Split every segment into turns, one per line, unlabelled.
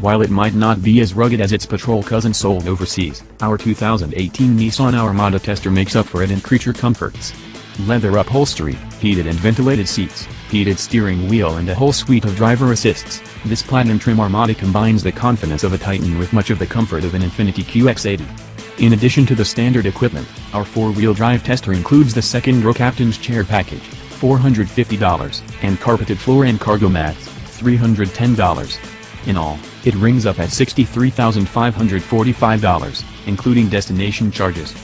While it might not be as rugged as its patrol cousin sold overseas, our 2018 Nissan Armada tester makes up for it in creature comforts. Leather upholstery, heated and ventilated seats, heated steering wheel and a whole suite of driver assists, this platinum trim Armada combines the confidence of a Titan with much of the comfort of an Infiniti QX80. In addition to the standard equipment, our 4-wheel drive tester includes the second-row captain's chair package, $450, and carpeted floor and cargo mats, $310. In all, it rings up at $63,545, including destination charges.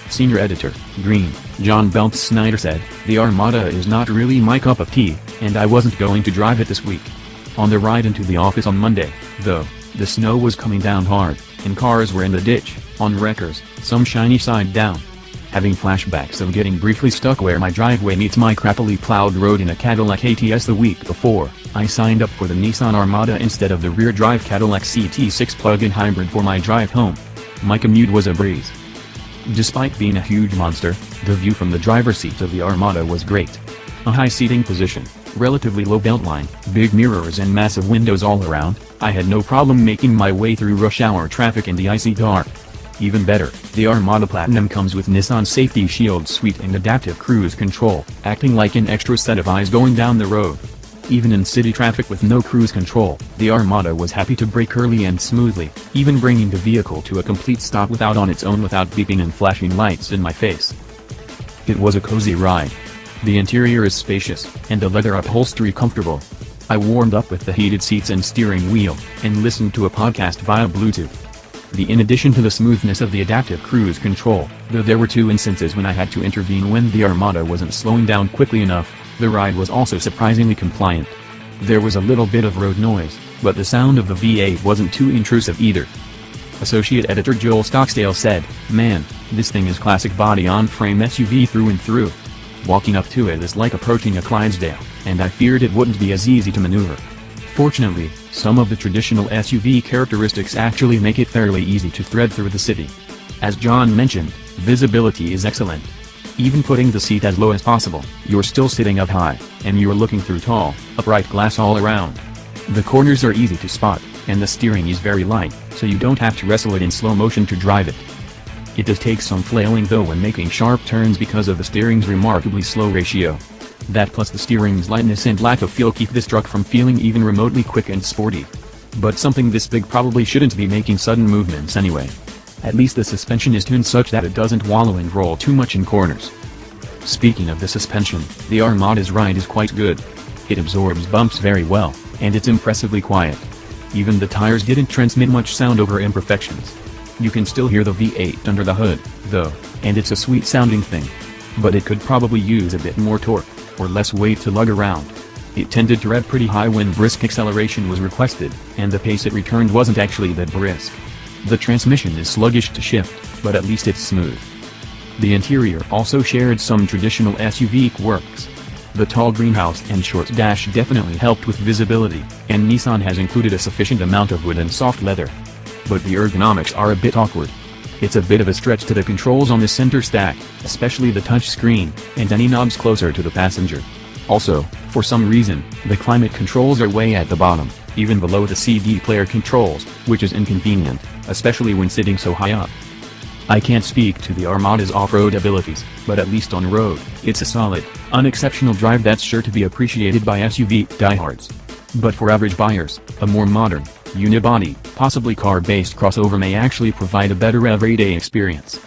Senior Editor, Green, John Belts Snyder said, "The Armada is not really my cup of tea, and I wasn't going to drive it this week." On the ride into the office on Monday, though, the snow was coming down hard, and cars were in the ditch, on wreckers, some shiny side down. Having flashbacks of getting briefly stuck where my driveway meets my crappily plowed road in a Cadillac ATS the week before, I signed up for the Nissan Armada instead of the rear-drive Cadillac CT6 plug-in hybrid for my drive home. My commute was a breeze. Despite being a huge monster, the view from the driver's seat of the Armada was great. A high seating position, relatively low beltline, big mirrors and massive windows all around, I had no problem making my way through rush hour traffic in the icy dark. Even better, the Armada Platinum comes with Nissan Safety Shield Suite and adaptive cruise control, acting like an extra set of eyes going down the road. Even in city traffic with no cruise control, the Armada was happy to brake early and smoothly, even bringing the vehicle to a complete stop on its own without beeping and flashing lights in my face. It was a cozy ride. The interior is spacious, and the leather upholstery comfortable. I warmed up with the heated seats and steering wheel, and listened to a podcast via Bluetooth. In addition to the smoothness of the adaptive cruise control, though there were 2 instances when I had to intervene when the Armada wasn't slowing down quickly enough, the ride was also surprisingly compliant. There was a little bit of road noise, but the sound of the V8 wasn't too intrusive either. Associate Editor Joel Stocksdale said, "Man, this thing is classic body-on-frame SUV through and through. Walking up to it is like approaching a Clydesdale, and I feared it wouldn't be as easy to maneuver. Fortunately, some of the traditional SUV characteristics actually make it fairly easy to thread through the city. As John mentioned, visibility is excellent. Even putting the seat as low as possible, you're still sitting up high, and you're looking through tall, upright glass all around. The corners are easy to spot, and the steering is very light, so you don't have to wrestle it in slow motion to drive it. It does take some flailing though when making sharp turns because of the steering's remarkably slow ratio. That plus the steering's lightness and lack of feel keep this truck from feeling even remotely quick and sporty. But something this big probably shouldn't be making sudden movements anyway. At least the suspension is tuned such that it doesn't wallow and roll too much in corners." Speaking of the suspension, the Armada's ride is quite good. It absorbs bumps very well, and it's impressively quiet. Even the tires didn't transmit much sound over imperfections. You can still hear the V8 under the hood, though, and it's a sweet sounding thing. But it could probably use a bit more torque, or less weight to lug around. It tended to rev pretty high when brisk acceleration was requested, and the pace it returned wasn't actually that brisk. The transmission is sluggish to shift, but at least it's smooth. The interior also shared some traditional SUV quirks. The tall greenhouse and short dash definitely helped with visibility, and Nissan has included a sufficient amount of wood and soft leather. But the ergonomics are a bit awkward. It's a bit of a stretch to the controls on the center stack, especially the touch screen, and any knobs closer to the passenger. Also, for some reason, the climate controls are way at the bottom, even below the CD player controls, which is inconvenient, especially when sitting so high up. I can't speak to the Armada's off-road abilities, but at least on road, it's a solid, unexceptional drive that's sure to be appreciated by SUV diehards. But for average buyers, a more modern, unibody, possibly car-based crossover may actually provide a better everyday experience.